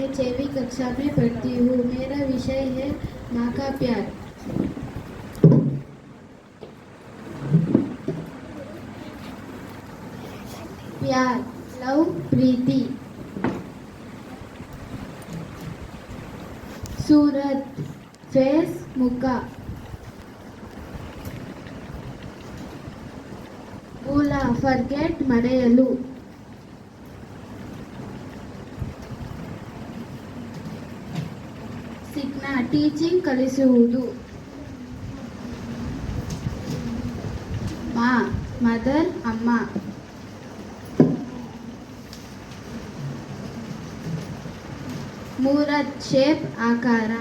मैं 6वीं कक्षा में पढ़ती हूँ। मेरा विषय है माँ का प्यार। प्यार, लव, प्रीति। सूरत, फेस, मुख। ಮೂಲ, ಫರ್ಗೆಟ್, ಮರೆಯಲು. ಸಿಗ್ನ, ಟೀಚಿಂಗ್, ಕಲಿಸುವುದು. ಮಾ, ಮದರ್, ಅಮ್ಮ. ಮೂರತ್, ಶೇಪ್, ಆಕಾರ.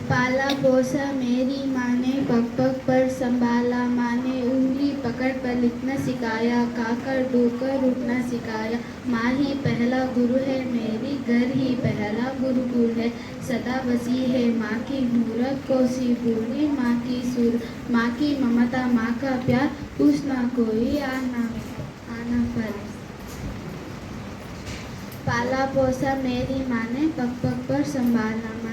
पाला पोसा मेरी माँ ने पग पग पर संभाला। माँ ने उंगली पकड़ पर लिखना सिखाया, खाकर ढोकर उठना सिखाया। माँ ही पहला गुरु है मेरी, घर ही पहला गुरुकुल है। सदा बसी है माँ की मूरत, कोसी भूली माँ की सुर। माँ की ममता, माँ का प्यार, पूछना कोई आना पर। ಪಾಲ ಪೋಸ ಮೇರಿ ಮಾನೆ ಪಗ್ ಪಗ್ ಪರ್ ಸಂಭಾಲಮ್ಮ.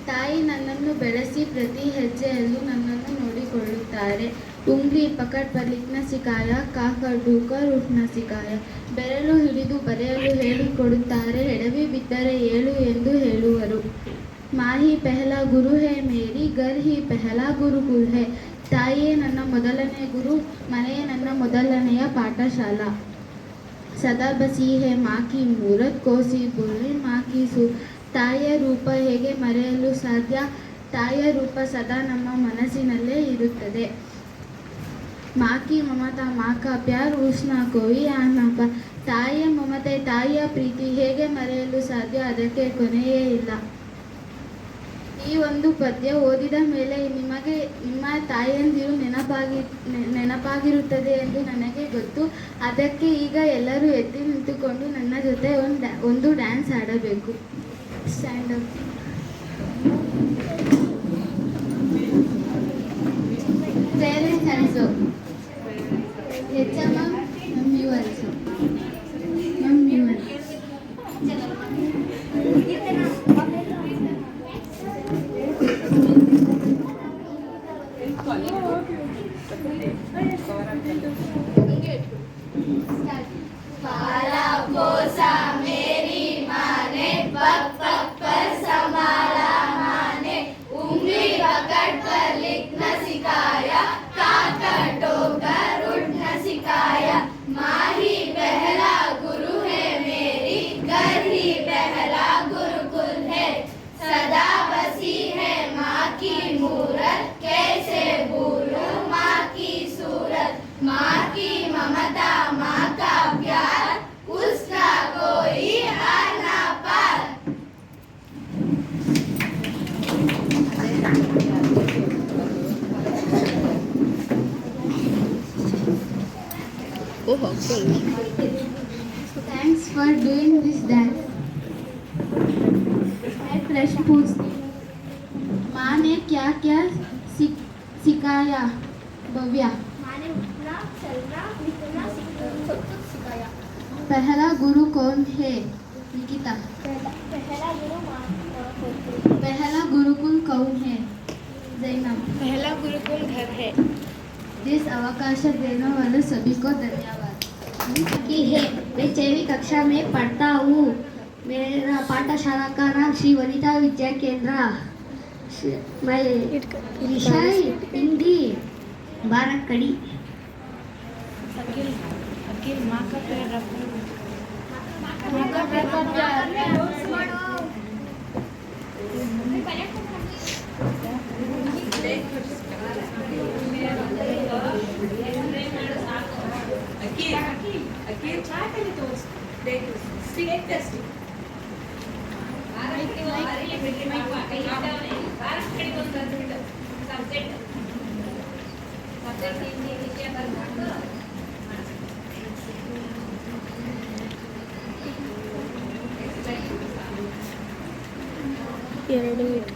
ತಾಯಿ ನನ್ನನ್ನು ಬೆಳೆಸಿ ಪ್ರತಿ ಹೆಜ್ಜೆಯಲ್ಲೂ ನನ್ನನ್ನು ನೋಡಿಕೊಳ್ಳುತ್ತಾರೆ. ಉಂಗ್ಲಿ ಪಕಡ್ ಪರ್ ಲಿಖ್ನ ಸಿಕಾಯ, ಕಾಕರ್ ಢೂಕರ್ ಉಠ್ನ ಸಿಕಾಯ. ಬೆರಳು ಹಿಡಿದು ಬರೆಯಲು ಹೇಳಿಕೊಡುತ್ತಾರೆ, ಎಡವಿ ಬಿದ್ದರೆ ಏಳು ಎಂದು ಹೇಳುವರು. ಮಾಹಿ ಪೆಹಲಾ ಗುರು ಹೇ ಮೇರಿ, ಗರ್ ಹಿ ಪೆಹಲಾ ಗುರುಕುಲ್ ಹೇ. ತಾಯಿಯೇ ನನ್ನ ಮೊದಲನೇ ಗುರು, ಮನೆಯೇ ನನ್ನ ಮೊದಲನೆಯ ಪಾಠಶಾಲಾ. ಸದಾ ಬಸಿ ಹೇ ಮಾ ಕಿ ಮೂರತ್, ಕೋಸಿ ಬೋಲೆ ಮಾ ಕಿ ಸು. ತಾಯಿಯ ರೂಪ ಹೇಗೆ ಮರೆಯಲು ಸಾಧ್ಯ? ತಾಯಿಯ ರೂಪ ಸದಾ ನಮ್ಮ ಮನಸ್ಸಿನಲ್ಲೇ ಇರುತ್ತದೆ. ಮಾ ಕಿ ಮಮತಾ, ಮಾ ಕಾ ಪ್ಯಾರ್, ಉಸ್ನಾ ಕೋಯಿ ಆನಾ ಪರ್. ತಾಯಿಯ ಮಮತೆ, ತಾಯಿಯ ಪ್ರೀತಿ ಹೇಗೆ ಮರೆಯಲು ಸಾಧ್ಯ? ಅದಕ್ಕೆ ಕೊನೆಯೇ ಇಲ್ಲ. ಈ ಒಂದು ಪದ್ಯ ಓದಿದ ಮೇಲೆ ನಿಮಗೆ ನಿಮ್ಮ ತಾಯಂದಿರು ನೆನಪಾಗಿರುತ್ತದೆ ಎಂದು ನನಗೆ ಗೊತ್ತು. ಅದಕ್ಕೆ ಈಗ ಎಲ್ಲರೂ ಎದ್ದು ನಿಂತುಕೊಂಡು ನನ್ನ ಜೊತೆ ಒಂದು ಡ್ಯಾನ್ಸ್ ಆಡಬೇಕು. Stand up. Parents also. ಹೆಚ್ಚಮ್ಮ, mum you also. Mum you also. पाला पोसा मेरी माँ ने, पग पग पर संभाला माँ ने. उंगली पकड़ कर लिखना सिखाया, खाकर ढोकर उठना सिखाया. माँ ही पहला गुरु है मेरी, घर ही पहला गुरुकुल है. सदा बसी है माँ की मूरत, कैसे भूलूं माँ की सूरत. माँ की ममता, माँ का प्यार, उसका कोई आना पार. Thanks for doing this dance. मैं प्रश्न पूछती हूँ, माँ ने क्या क्या सिखाया? भव्या. माँ ने उठना, चलना, लिखना, सब कुछ सिखाया. पहला गुरु कौन है? निकिता. पहला गुरु माँ. पहला गुरुकुल कौन है? जैनब. पहला गुरुकुल घर है. जिस अवकाश देने वाले सभी को धन्यवाद. की है. मैं 6वीं कक्षा में पढ़ता हूँ. मेरा पाठशाला का नाम श्री वनिता विद्या केंद्र. मैं विषय हिंदी. बारह कड़ी. अखिल माँ का पैर रखो. माँ का पैर Like ಎರಡು ಇಟ್ಟು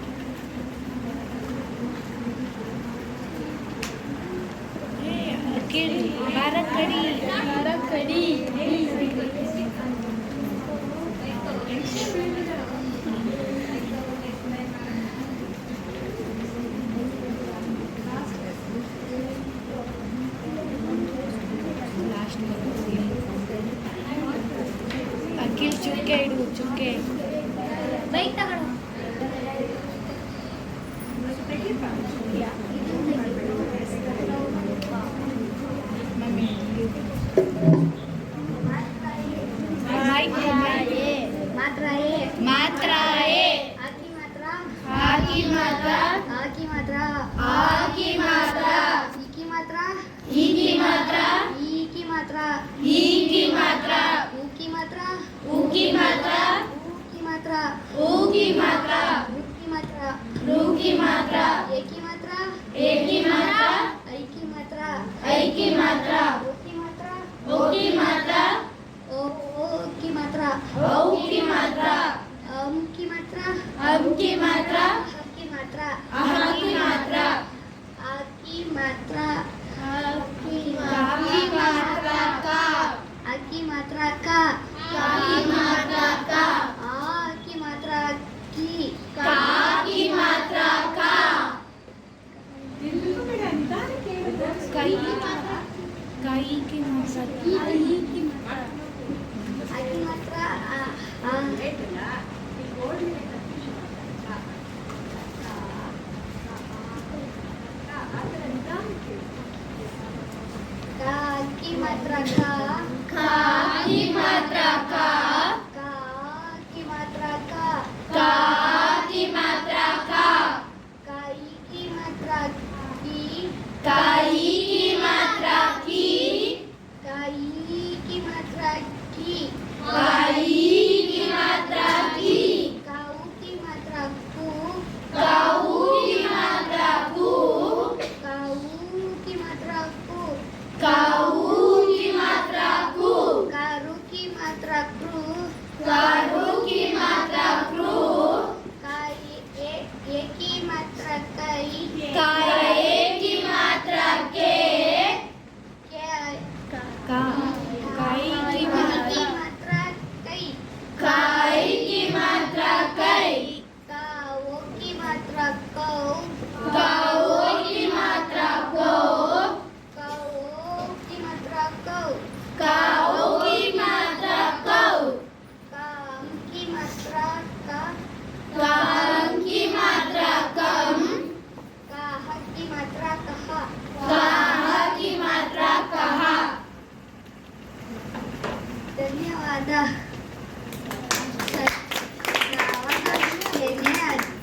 ಭಾರತ್ ಕಡಿ ಅಖಿಲ್ ಚುಕ್ಕೆ ಇಡು ಚುಕ್ಕೆ ಬೈಕ್ ತಗೊಂಡು ಮಾತ್ರ ಎ ಮಾತ್ರ ಎ ಆಕಿ ಮಾತ್ರ ಆಕಿ ಮಾತ್ರ ಆಕಿ ಮಾತ್ರ ಆಕಿ ಮಾತ್ರ ಈಕಿ ಮಾತ್ರ ಈಕಿ ಮಾತ್ರ ಈಕಿ ಮಾತ್ರ ಈಕಿ ಮಾತ್ರ ಊಕಿ ಮಾತ್ರ ಉಕಿ ಮಾತ್ರ ಊಕಿ ಮಾತ್ರ ಊಕಿ ಮಾತ್ರ ರುಕ್ಕಿ ಮಾತ್ರ ರುಕಿ ಮಾತ್ರ ಏಕಿ ಮಾತ್ರ ಏಕಿ ಮಾತ್ರ ಐಕಿ ಮಾತ್ರ ಐಕಿ ಮಾತ್ರ ಓಕಿ ಮಾತ್ರ ಓಕಿ ಮಾತ್ರ ಓಕಿ ಮಾತ್ರ ಔಕಿ ಮಾತ್ರ ಅಂಕಿ ಮಾತ್ರ ಅಂಕಿ ಮಾತ್ರ ಹಕ್ಕಿ ಮಾತ್ರ ಅಹಕಿ ಮಾತ್ರ ಆಕಿ ಮಾತ್ರ ಕಾಕಿ ಮಾತ್ರ ಕ ಅಕ್ಕಿ ಮಾತ್ರ ಕ ಕಾಕಿ ಮಾತ್ರ ಕ ಆಕಿ ಮಾತ್ರ ಕಿ ಕಾಕಿ ಮಾತ್ರ ಕ ಕೈ ಮಾತ್ರ ಕೈಗೆ ಮಾತ್ರ ಅಕ್ಕಿ ಮಾತ್ರ ಕಾಕಿ ಮಾತ್ರ ಕ ಕಾಕಿ ಮಾತ್ರ ಕ ಕಾಕಿ ಮಾತ್ರ ಕ ಕಾಕಿ ಮಾತ್ರ ಕ ಕಾಯಿಕಿ ಮಾತ್ರ ಕಿ ಕಾಯಿಗೆ ಮಾತ್ರ ಕಿ ಕಾಯಿಕಿ ಮಾತ್ರ ಕಿ ಕಾಯಿಗೆ ಮಾತ್ರ ಕಿ ಕಾವುಕಿ ಮಾತ್ರ ಕು ಕಾವುಗೆ ಮಾತ್ರ ಕು ಕಾವುಕಿ ಮಾತ್ರ ಕು ಕಾವುಗೆ ಮಾತ್ರ ಕು ಕಾರುಕಿ ಮಾತ್ರ ಕೃ ಕಾರುಗೆ ಮಾತ್ರ ಕೃ ಕಾಯಿ ಏಕಿ ಮಾತ್ರ ಕೈ ಕಾಯಿಗೆ ಮಾತ್ರ ಕೆ ಕಾಯಿಗೆ ಕಾಯಿಕಿ ಮಾತ್ರ ಕೈ ಕಾಯಿಗೆ ಮಾತ್ರ ಕೈ ಕಾವೋಕಿ ಮಾತ್ರ ಕೌ ಕಾವುಗೆ ಮಾತ್ರ ಕೋ ಕಾವೋಕಿ ಮಾತ್ರ ಕೌ ಕಾವುಗೆ ಮಾತ್ರ ಕೌ ಕಾಂಕಿ ಮಾತ್ರ ಕ ಕಾಂಕಿ ಮಾತ್ರ ಕಂ ಕಾಹಕಿ ಮಾತ್ರ ಕಹ ಕಾಹಕಿ ಮಾತ್ರ ಕಹ ಧನ್ಯವಾದ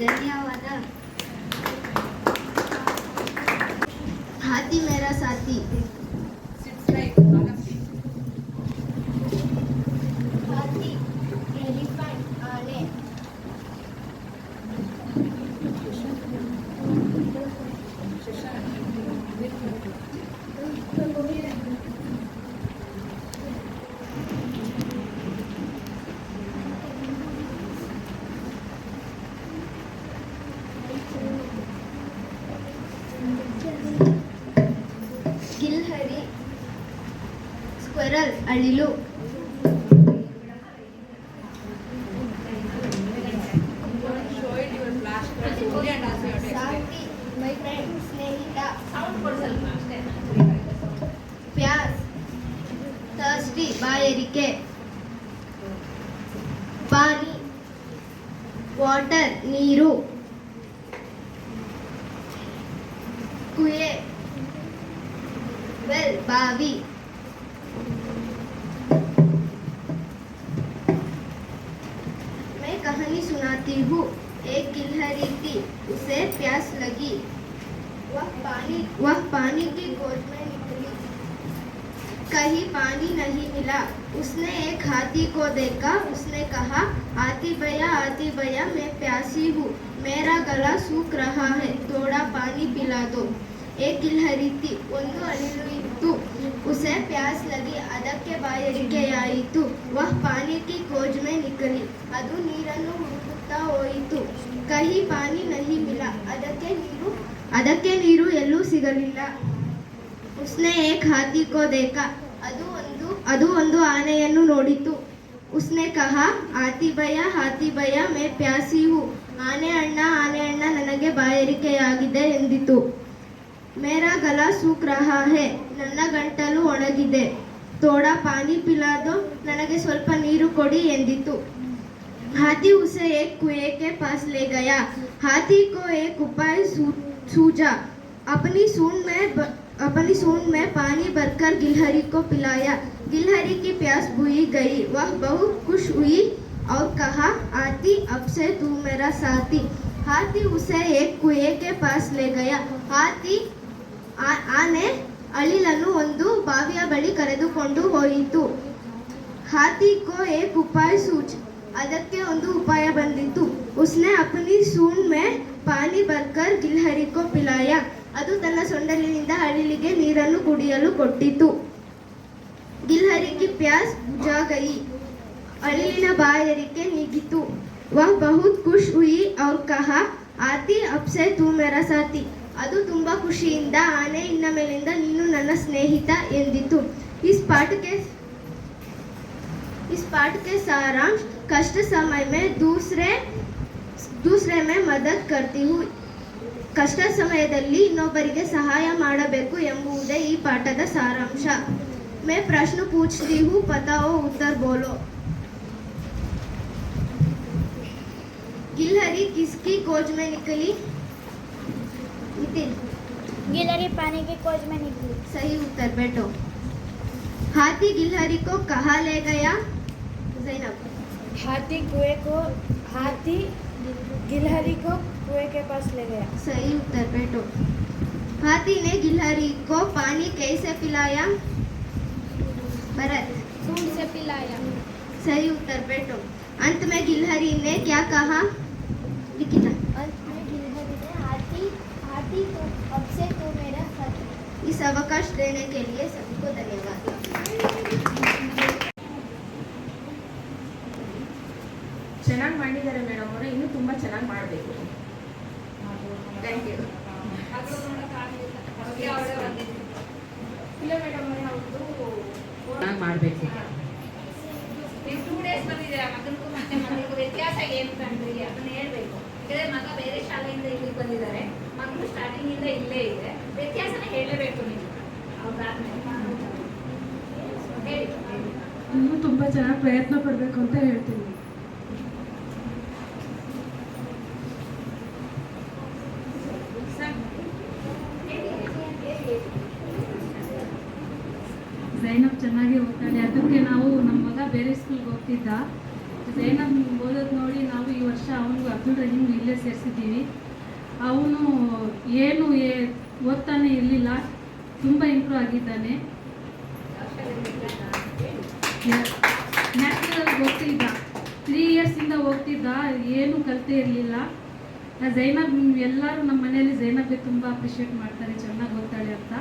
ಧನ್ಯವಾದ ಹಾತಿ ಮೇರಾ ಸಾಥಿ ಹಾತಿ ಎಲಿಫೆಂಟ್ ಆನೆ ಗಿಲ್ಹರಿ ಸ್ಕ್ವೆರಲ್ ಅಳಿಲು ಸಾಥಿ ಮೈ ಫ್ರೆಂಡ್ ಸ್ನೇಹಿತ ಪ್ಯಾಸ್ ಥರ್ಸ್ಟಿ ಬಾಯಾರಿಕೆ ಪಾನಿ ವಾಟರ್ ನೀರು ಕುಯೆ वेल बावी मैं कहानी सुनाती हूँ एक गिलहरी थी उसे प्यास लगी वह पानी की गोद में निकली कहीं पानी नहीं मिला उसने एक हाथी को देखा, उसने कहा, आती भैया मैं प्यासी हूँ, मेरा गला सूख रहा है, थोड़ा पानी पिला दो. एक ಗಿಲ್ಹರಿ थी, ಒಂದು ಅಳಿಲು ಇತ್ತು. उसे प्यास लगी, ಅದಕ್ಕೆ ಬಾಯಾರಿಕೆಯಾಯಿತು. वह पानी की खोज में निकली, ಅದು ನೀರನ್ನು ಹುಡುಕುತ್ತಾ ಹೋಯಿತು. ಕಹಿ ಪಾನಿ ನಹಿ ಮಿಲ, ಅದಕ್ಕೆ ನೀರು ಎಲ್ಲೂ ಸಿಗಲಿಲ್ಲ. उसने एक हाथी को देखा, ಅದು ಒಂದು ಆನೆಯನ್ನು ನೋಡಿತು. उसने कहा, हाथी भैया मैं प्यासी हूँ, ಆನೆ ಅಣ್ಣ ನನಗೆ ಬಾಯಾರಿಕೆಯಾಗಿದೆ ಎಂದಿತು. ಮೇರಾ ಗಲಾ ಸೂಖ್ ರಹಾ ಹೈ, ನನ್ನ ಗಂಟಲು ಒಣಗಿದೆ. ಥೋಡಾ ಪಾನಿ ಪಿಲಾ ದೋ, ನನಗೆ ಸ್ವಲ್ಪ ನೀರು ಕೊಡಿ ಎಂದಿತು. हाथी उसे एक कुएं के पास ले गया. हाथी को एक उपाय सूझा. अपनी सूंड में पानी भरकर गिलहरी को पिलाया. गिलहरी की प्यास बुझ गई. वह बहुत खुश हुई और कहा, आती अब से तू मेरा साथी. हाथी उसे एक कुएं के पास ले गया. ಆನೆ ಅಳಿಲನ್ನು ಒಂದು ಬಾವಿಯ ಬಳಿ ಕರೆದುಕೊಂಡು ಹೋಯಿತು. हाथी को एक उपाय सूझ, ಅದಕ್ಕೆ ಒಂದು ಉಪಾಯ ಬಂದಿತು. उसने अपनी सूंड में पानी भरकर गिलहरी को पिलाया. ಅದು ತನ್ನ ಸೊಂಡಲಿನಿಂದ ಅಳಿಲಿಗೆ ನೀರನ್ನು ಕುಡಿಯಲು ಕೊಟ್ಟಿತು. ಗಿಲ್ಹರಿ की प्यास बुझा गई, ಅಳಿಲಿನ ಬಾಯಾರಿಕೆ ನೀಗಿತು. वह बहुत खुश हुई और कहा, आती अब से तू मेरा साथी. ಅದು ತುಂಬಾ ಖುಷಿಯಿಂದ, ಆನೆ ಇನ್ನ ಮೇಲಿಂದ ನೀನು ನನ್ನ ಸ್ನೇಹಿತ ಎಂದಿತು. इस पाठ के सारांश, कष्ट समय में दूसरे में मदद करती हूँ. ಕಷ್ಟ ಸಮಯದಲ್ಲಿ ಇನ್ನೊಬ್ಬರಿಗೆ ಸಹಾಯ ಮಾಡಬೇಕು ಎಂಬುದೇ ಈ ಪಾಠದ ಸಾರಾಂಶ. मैं प्रश्न पूछती हूँ, बताओ उत्तर बोलो. गिलहरी किसकी खोज में निकली? नितिन. गिलहरी पानी की खोज में निकली. सही उत्तर. बैठो. हाथी गिलहरी को कहाँ ले गया? ज़ैनब. हाथी गिलहरी को कुएं के पास ले गया. सही उत्तर. बैठो. हाथी ने गिलहरी को पानी कैसे पिलाया? भरत. सूंड से पिलाया. सही उत्तर. बैठो. अंत में गिलहरी ने क्या कहा? लिखिता. अंत में गिलहरी ने, हाथी तो अब से तो मेरा साथी. इस अवकाश देने के लिए सभी को धन्यवाद. ಚೆನ್ನಾಗಿ ಮಾಡಿದ್ದಾರೆ ಮೇಡಮ್ ಅವರೇ, ಇನ್ನೂ ತುಂಬ ಚೆನ್ನಾಗಿ ಮಾಡಬೇಕು. Thank you. ಇಲ್ಲ ಮೇಡಮ್ ಅವರೇ, ಅವ್ರದ್ದು ಚೆನ್ನಾಗಿ ಮಾಡಬೇಕು. 2 ಡೇಸ್ ಬಂದಿದ್ದೀರಾ ಮಗನಿಗೂ ಮತ್ತೆ ಮಗಳಿಗೂ ವ್ಯತ್ಯಾಸ ಏನು ಕಂಡ್ರಿ ಅದನ್ನ ಹೇಳ್ಬೇಕು. ಯಾಕಂದ್ರೆ ಮಗ ಬೇರೆ ಶಾಲೆಯಿಂದ ಇಲ್ಲಿಗೆ ಬಂದಿದ್ದಾರೆ, ಮಗಳು ಸ್ಟಾರ್ಟಿಂಗ್ ಇಂದ ಇಲ್ಲೇ ಇದೆ, ವ್ಯತ್ಯಾಸನ ಹೇಳಲೇಬೇಕು ನೀವು. ಅವ್ರಾದ್ಮೇಲೆ ಹೇಳಿ. ಇನ್ನೂ ತುಂಬ ಚೆನ್ನಾಗಿ ಪ್ರಯತ್ನ ಪಡಬೇಕು ಅಂತ ಹೇಳ್ತೀನಿ. ಝೈನಬ್ ಚೆನ್ನಾಗಿ ಓದ್ತಾಳೆ, ಅದಕ್ಕೆ ನಾವು ನಮ್ಮ ಮಗ ಬೇರೆ ಸ್ಕೂಲ್ಗೆ ಹೋಗ್ತಿದ್ದ. ಝೈನಬ್ ಓದೋದು ನೋಡಿ ನಾವು ಈ ವರ್ಷ ಅವನಿಗೂ ಅಬ್ದುಲ್ ರಹೀಮ್ ಇಲ್ಲೇ ಸೇರಿಸಿದ್ದೀವಿ. ಅವನು ಏನು ಓದ್ತಾನೆ ಇರಲಿಲ್ಲ, ತುಂಬ ಇಂಪ್ರೂವ್ ಆಗಿದ್ದಾನೆ. ನ್ಯಾಷನಲ್ಗೆ ಹೋಗ್ತಿದ್ದ, 3 ಇಯರ್ಸಿಂದ ಹೋಗ್ತಿದ್ದ, ಏನು ಕಲಿತೇ ಇರಲಿಲ್ಲ. ಝೈನಬ್ ಎಲ್ಲರೂ ನಮ್ಮ ಮನೆಯಲ್ಲಿ ಝೈನಬ್ಗೆ ತುಂಬ ಅಪ್ರಿಷಿಯೇಟ್ ಮಾಡ್ತಾರೆ, ಚೆನ್ನಾಗಿ ಓದ್ತಾಳೆ ಅಂತ.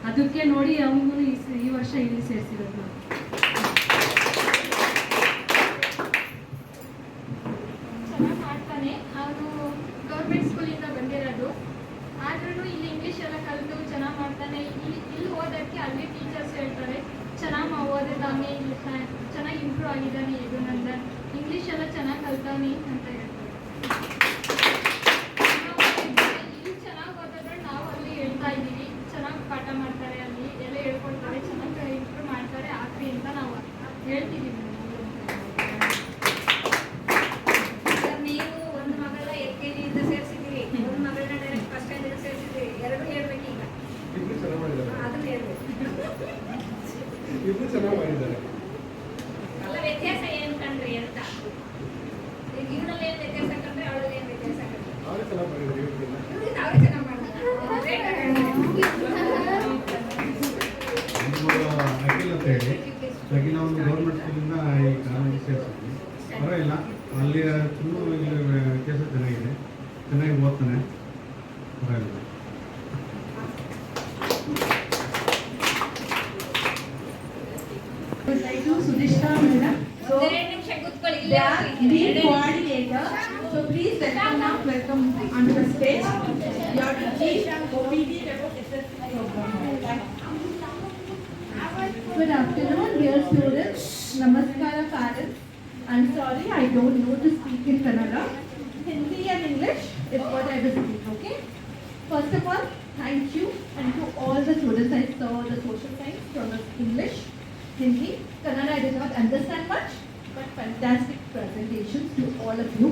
ಅದಕ್ಕೆ ನೋಡಿ ಅವನಿಗೂ ಈ ವರ್ಷ ಇಲ್ಲಿ ಸೇರಿಸಿರೋದು ನಾವು. ಚೆನ್ನಾಗಿ ಮಾಡ್ತಾನೆ. ಅವನು ಗೌರ್ಮೆಂಟ್ ಸ್ಕೂಲಿಂದ ಬಂದಿರೋದು, ಆದ್ರೂ ಇಲ್ಲಿ ಇಂಗ್ಲೀಷ್ ಎಲ್ಲ ಕಲಿತು ಚೆನ್ನಾಗಿ ಮಾಡ್ತಾನೆ. ಇಲ್ಲಿ ಓದೋಕ್ಕೆ ಅಲ್ಲಿ ಟೀಚರ್ಸ್ ಹೇಳ್ತಾರೆ ಚೆನ್ನಾಗಿ ಓದಿದ್ದಾನೆ, ಇಲ್ಲಿ ಚೆನ್ನಾಗಿ ಇಂಪ್ರೂವ್ ಆಗಿದ್ದಾನೆ ಇದು ನಂದನ್, ಇಂಗ್ಲೀಷ್ ಎಲ್ಲ ಚೆನ್ನಾಗಿ ಕಲ್ತಾನೆ ಅಂತ ಹೇಳ್ತಾರೆ. ಇಲ್ಲಿ ಚೆನ್ನಾಗಿ ಓದಿದ್ರೆ ನಾವು ಅಲ್ಲಿ ಹೇಳ್ತಾ ಇದ್ದೀವಿ, ಚೆನ್ನಾಗಿ ಪಾಠ ಮಾಡ್ತಾರೆ, ಅಲ್ಲಿ ಎಲ್ಲ ಹೇಳ್ಕೊಡ್ತಾರೆ, ಚೆನ್ನಾಗಿ ಇಂಪ್ರೂವ್ ಮಾಡ್ತಾರೆ, ಆಗ್ಲಿ ಅಂತ ನಾವು ಹೇಳ್ತಿದ್ದೀವಿ. ನೀವು ಒಂದು ಮಗಳ LKG ಇಂದ ಸೇರಿಸಿದ್ದೀರಿ, ಒಂದು ಮಗಳನ್ನ ಡೈರೆಕ್ಟ್ ಫಸ್ಟ್ ಸ್ಟ್ಯಾಂಡರ್ಡ್ ಸೇರಿಸಿದ್ದೀರಿ, ಎರಡು ಹೇಳ್ಬೇಕು ಈಗ. ಅದನ್ನ ಹೇಳ್ಬೇಕು. ಅಲ್ಲ ವ್ಯತ್ಯಾಸ ಏನು ಕಂಡ್ರಿ ಅಂತ. ಈಗ ಇವರಲ್ಲಿ ಏನು ಚೆನ್ನಾಗಿ ಓದ್ತಾನೆ. ಪರವಾಗಿಲ್ಲ. Sudishta madam. So ಒಂದೆರಡು ನಿಮಿಷ ಕೂತ್ಕೊಳ್ಳಿ they are lead coordinator. So please welcome onto the stage. You have to teach OPD about SSC program. Good afternoon, dear students. Namaskara, parents. I'm sorry, I don't know to speak in Kannada. Hindi and English is what I will speak, okay? First of all, thank you and to all the students. I saw the social science from the English, Hindi, Kannada I did not understand much, but fantastic presentations to all of you.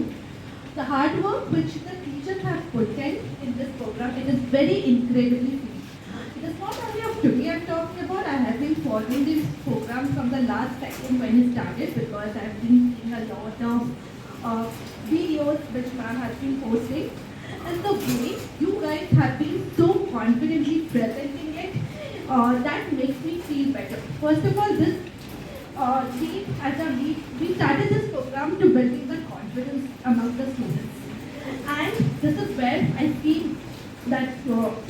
The hard work which the teachers have put in this program, it is very incredibly seen. It is not only of today I'm talking about. I have been following this program from the last second when it started, because I have been seeing a lot of videos which ma'am has been posting, and the way you guys have been so confidently presenting it, that makes me feel better. First of all, this lead, as a lead, we started this program to building the confidence among the students, and this is where I feel that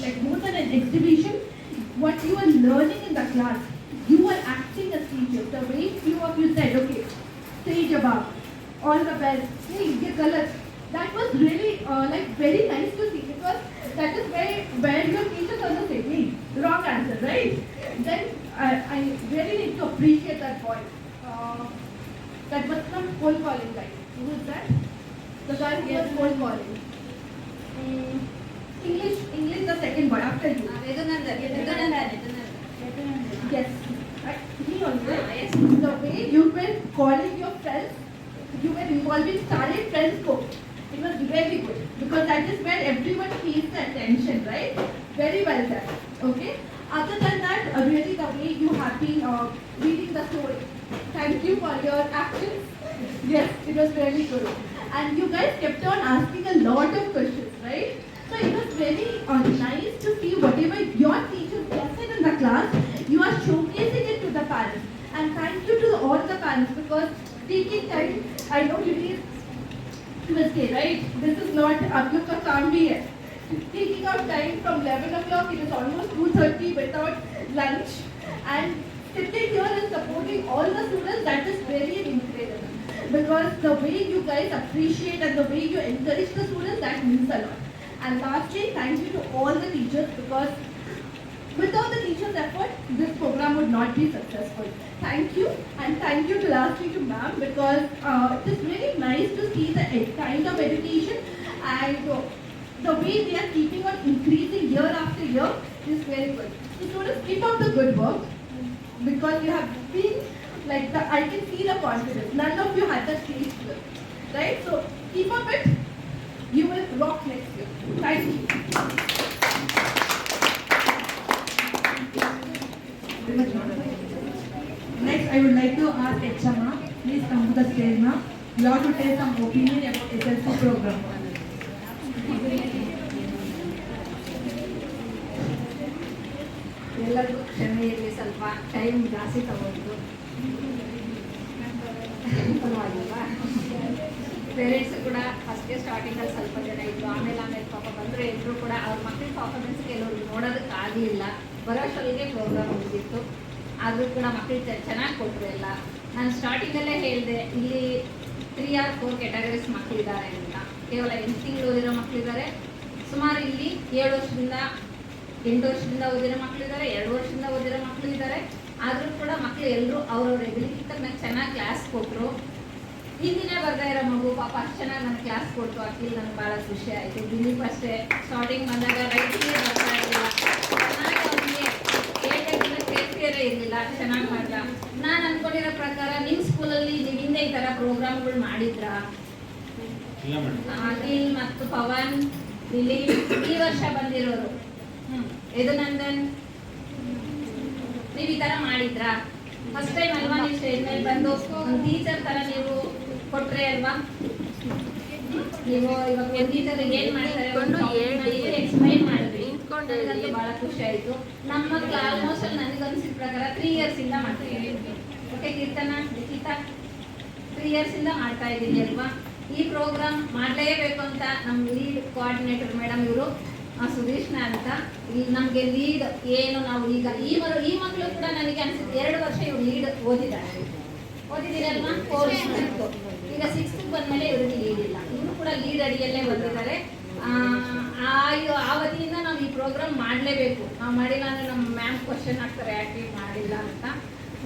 like more than an exhibition, what you are learning in the class, you are acting as teachers. The way few of you said, okay, stage above, all the best, hey, ye galat. That was really like very nice to see, because that is where your teachers also say, hey, wrong answer, right? Then I really need to appreciate that boy. That was some cold calling guy. Who was that? The guy who was cold calling. English the second boy after you. Vidunandan. Yes. He also. Yes. The way you were calling your friends, you were involving started friends scope. It was very good, because that is where everyone pays the attention, right? Very well done. Okay. Other than that, really the way you have been reading the story. Thank you for your actions. Yes, it was really good. And you guys kept on asking a lot of questions, right? So it was very nice to see whatever your teachers said in the class, you are showcasing it to the parents. And thank you to all the parents, because taking time, I know you need mistake, right? This is not Abdulka Kambi yet. Taking out time from 11 o'clock, it is almost 2:30 without lunch, and sitting here and supporting all the students, that is very incredible. Because the way you guys appreciate and the way you encourage the students, that means a lot. And lastly, thank you to all the teachers, because without the teachers' effort, this program would not be successful. Thank you, and thank you to lastly to ma'am, because it is really nice to see the kind of education and the way they are keeping on increasing year after year is very good. So students, keep up the good work, because you have been like I can see the confidence. None of you had that stage fear, right? So keep up it. You will rock next year. Thank you. Next, I would like to ask Echama, please come to the stage now. You have to tell some opinion about SSC program. ಎಲ್ಲರಿಗೂ ಕ್ಷಮೆ ಇರಲಿ, ಸ್ವಲ್ಪ time ಜಾಸ್ತಿ ತಗೊಂಡು ಪರವಾಗಿಲ್ವಾ? Parents ಕೂಡ ಫಸ್ಟ್ಗೆ ಸ್ಟಾರ್ಟಿಂಗಲ್ಲಿ ಸ್ವಲ್ಪ ಜನ ಇದ್ರು, ಆಮೇಲೆ ಪಾಪ ಬಂದರು. ಎಲ್ಲರೂ ಕೂಡ ಅವ್ರ ಮಕ್ಕಳ ಪರ್ಫಾರ್ಮೆನ್ಸ್ ಕೆಲವರು ನೋಡೋದಕ್ಕಾಗಲಿಲ್ಲ, ಬರೋಷ್ಟೊಳಗೆ ಪ್ರೋಗ್ರಾಮ್ ಮುಗಿದಿತ್ತು. ಆದರೂ ಕೂಡ ಮಕ್ಕಳು ಚೆನ್ನಾಗಿ ಕೊಟ್ಟರು ಎಲ್ಲ. ನಾನು ಸ್ಟಾರ್ಟಿಂಗಲ್ಲೇ ಹೇಳಿದೆ, ಇಲ್ಲಿ 3 or 4 ಕ್ಯಾಟಗರೀಸ್ ಮಕ್ಕಳಿದ್ದಾರೆ ಅಂತ. ಕೇವಲ 8 ತಿಂಗಳು ಓದಿರೋ ಮಕ್ಕಳಿದ್ದಾರೆ, ಸುಮಾರು ಇಲ್ಲಿ 7 ವರ್ಷದಿಂದ 8 ವರ್ಷದಿಂದ ಓದಿರೋ ಮಕ್ಕಳಿದ್ದಾರೆ, 2 ವರ್ಷದಿಂದ ಓದಿರೋ ಮಕ್ಕಳಿದ್ದಾರೆ. ಆದರೂ ಕೂಡ ಮಕ್ಕಳು ಎಲ್ಲರೂ ಅವ್ರವ್ರ ಎಬಿಲಿಟಿ ತಕ್ಕ ಚೆನ್ನಾಗಿ ಕ್ಲಾಸ್ ಕೊಟ್ಟರು. ಹಿಂದಿನೇ ಬರ್ತಾ ಇರೋ ಮಗು ಪಾಪ ಅಷ್ಟು ಚೆನ್ನಾಗಿ ನನಗೆ ಕ್ಲಾಸ್ ಕೊಟ್ಟು ಅಕ್ಕಿಲ್ ನನಗೆ ಭಾಳ ಖುಷಿ ಆಯಿತು. ದಿಲೀಪ್ ಅಷ್ಟೇ ಸ್ಟಾರ್ಟಿಂಗ್ ಬಂದಾಗ ರೈಟಿಗೆ ಬರ್ತಾ ಇರಲಿಲ್ಲ, ಚೆನ್ನಾಗಿ ಅವನಿಗೆ ಕೇಳಿದ್ರೆ ಕೇಳ್ತಿರೇ ಇರಲಿಲ್ಲ, ಚೆನ್ನಾಗಿ ಮಾಡ್ದ. ನಾನು ಅಂದ್ಕೊಂಡಿರೋ ಪ್ರಕಾರ ನಿಮ್ಮ ಸ್ಕೂಲಲ್ಲಿ ನೀವು ಹಿಂದೆ ಈ ಥರ ಪ್ರೋಗ್ರಾಮ್ಗಳು ಮಾಡಿದ್ರಾ? ಅಖಿಲ್ ಮತ್ತು ಪವನ್, ದಿಲೀಪ್ ಈ ವರ್ಷ ಬಂದಿರೋರು, ಯದುನಂದನ್, ನೀವು ಈ ಥರ ಮಾಡಿದ್ರಾ? ಫಸ್ಟ್ ಟೈಮ್ ಅಲ್ವಾ ನೀವು ಸ್ಟೇಜ್ ಮೇಲೆ ಬಂದು ಒಂದು ಟೀಚರ್ ಥರ ನೀವು ಕೊಟ್ರೆ ಅಲ್ವಾ? ನೀವು ಇವಾಗ ಒಂದು ಟೀಚರ್ ಏನು ಮಾಡ್ತಾರೆ ಎಕ್ಸ್ಪ್ಲೈನ್ ಮಾಡಿದ್ರಿ, ನನಗಂತೂ ಭಾಳ ಖುಷಿ ಆಯಿತು. ನಮ್ಮ ಆಲ್ಮೋಸ್ಟ್ ಅಲ್ಲಿ ನನಗನ್ಸಿದ ಪ್ರಕಾರ 3 years ಇಂದ ಮಾಡ್ತೀವಿ. ಓಕೆ ಕೀರ್ತನ, ನಿಖಿತಾ 3 years ಇಂದ ಮಾಡ್ತಾ ಇದ್ದೀನಿ ಅಲ್ವಾ? ಈ ಪ್ರೋಗ್ರಾಮ್ ಮಾಡಲೇಬೇಕು ಅಂತ ನಮ್ಮ ಲೀಡ್ ಕೋಆರ್ಡಿನೇಟರ್ ಮೇಡಮ್ ಇವರು ಸುಧೀಷ್ಣ ಅಂತ. ಇಲ್ಲಿ ನಮಗೆ ಲೀಡ್ ಏನು ನಾವು ಈಗ ಈ ಮಕ್ಕಳು ಕೂಡ ನನಗೆ ಅನಿಸುತ್ತೆ 2 ವರ್ಷ ಇವ್ರು ಲೀಡ್ ಓದಿದ್ದೀರಲ್ವಾ 4th ಈಗ 6th ಬಂದಮೇಲೆ ಇವ್ರಿಗೆ ಲೀಡ್ ಇಲ್ಲ. ಇವರು ಕೂಡ ಲೀಡ್ ಅಡಿಯಲ್ಲೇ ಬಂದಿದ್ದಾರೆ. ಆ ವತಿಯಿಂದ ನಾವು ಈ ಪ್ರೋಗ್ರಾಮ್ ಮಾಡಲೇಬೇಕು. ನಾವು ಮಾಡಿಲ್ಲ ಅಂದರೆ ನಮ್ಮ ಮ್ಯಾಮ್ ಕ್ವಶನ್ ಆಗ್ತಾರೆ ಯಾಕೆ ಮಾಡಿಲ್ಲ ಅಂತ.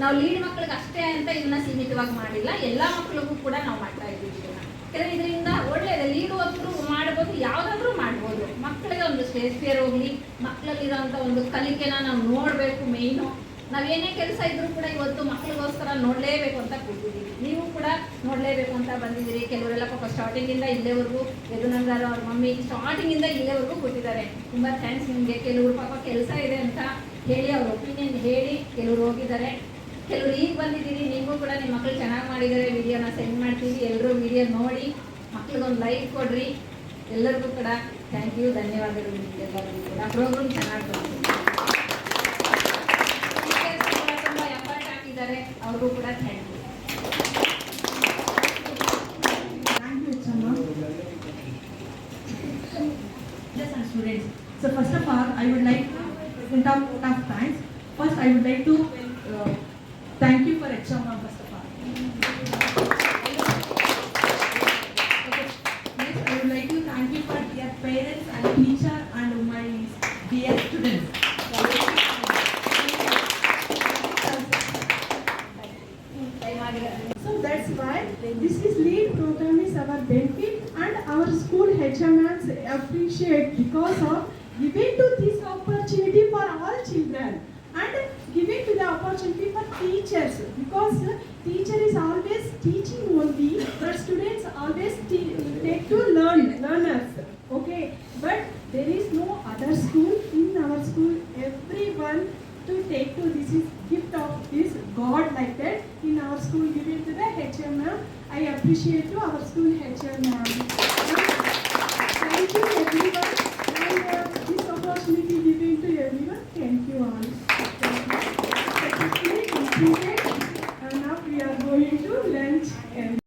ನಾವು ಲೀಡ್ ಮಕ್ಕಳಿಗೆ ಅಷ್ಟೇ ಅಂತ ಇದನ್ನ ಸೀಮಿತವಾಗಿ ಮಾಡಿಲ್ಲ, ಎಲ್ಲ ಮಕ್ಕಳಿಗೂ ಕೂಡ ನಾವು ಮಾಡ್ತಾ ಇದ್ದೀವಿ ಇದನ್ನ. ಯಾಕಂದರೆ ಇದರಿಂದ ಒಳ್ಳೆಯದು, ಲೀಡ್ ಹೋದ್ರು ಮಾಡ್ಬೋದು, ಯಾವುದಾದ್ರೂ ಮಾಡ್ಬೋದು. ಮಕ್ಕಳಿಗೆ ಒಂದು ಸ್ಟೇಜ್ ಫಿಯರ್ ಹೋಗಲಿ, ಮಕ್ಕಳಲ್ಲಿರೋಂಥ ಒಂದು ಕಲಿಕೆನ ನಾವು ನೋಡಬೇಕು. ಮೇಯ್ನು ನಾವೇನೇ ಕೆಲಸ ಇದ್ರೂ ಕೂಡ ಇವತ್ತು ಮಕ್ಕಳಿಗೋಸ್ಕರ ನೋಡಲೇಬೇಕು ಅಂತ ಕೂತಿದ್ದೀವಿ. ನೀವು ಕೂಡ ನೋಡಲೇಬೇಕು ಅಂತ ಬಂದಿದ್ದೀರಿ. ಕೆಲವರೆಲ್ಲ ಪಾಪ ಸ್ಟಾರ್ಟಿಂಗಿಂದ ಇಲ್ಲೇವರೆಗೂ ಯದುನಂದರ್ ಅವ್ರ ಮಮ್ಮಿ ಸ್ಟಾರ್ಟಿಂಗಿಂದ ಇಲ್ಲೇವರೆಗೂ ಕೂತಿದ್ದಾರೆ. ತುಂಬ ಥ್ಯಾಂಕ್ಸ್ ನಿಮಗೆ. ಕೆಲವರು ಪಾಪ ಕೆಲಸ ಇದೆ ಅಂತ ಹೇಳಿ ಅವ್ರ ಒಪಿನಿಯನ್ ಹೇಳಿ ಕೆಲವರು ಹೋಗಿದ್ದಾರೆ. ಕೆಲವರು ಈಗ ಬಂದಿದ್ದೀರಿ. ನೀವು ಕೂಡ ನಿಮ್ಮ ಮಕ್ಕಳು ಚೆನ್ನಾಗಿ ಮಾಡಿದ್ದಾರೆ, ವಿಡಿಯೋನ ಸೆಂಡ್ ಮಾಡ್ತೀವಿ. ಎಲ್ಲರೂ ವಿಡಿಯೋ ನೋಡಿ ಮಕ್ಳಿಗೊಂದು ಲೈಕ್ ಕೊಡ್ರಿ. ಎಲ್ಲರಿಗೂ ಕೂಡ ಥ್ಯಾಂಕ್ ಯು, ಧನ್ಯವಾದಗಳು. ನಿಮಗೆಲ್ಲರಿಗೂ ಕೂಡ ಪ್ರೋಗ್ರಾಮ್ ಚೆನ್ನಾಗಿ ಬಂದಿದೆ. ತುಂಬ ಎಫರ್ಟ್ ಹಾಕಿದ್ದಾರೆ, ಅವ್ರಿಗೂ ಕೂಡ thank you. Thank you, Chama. Yes, and students. So first of all, I would like to present a vote of thanks. First, I would like to thank you for Chama first of all. Next, I would like to thank you for your parents and teacher and my dear students. So that's why this is lead program is our benefit and our school HMs appreciate because of giving to this opportunity for all children and giving to the opportunity for teachers because teacher is always teaching only but students always take to learners. Okay, but there is no other school in our school. Everyone to take to this is gift of this God like that in our school given to the HM. I appreciate to our school HM. Thank you everyone and this opportunity given to everyone. Thank you all.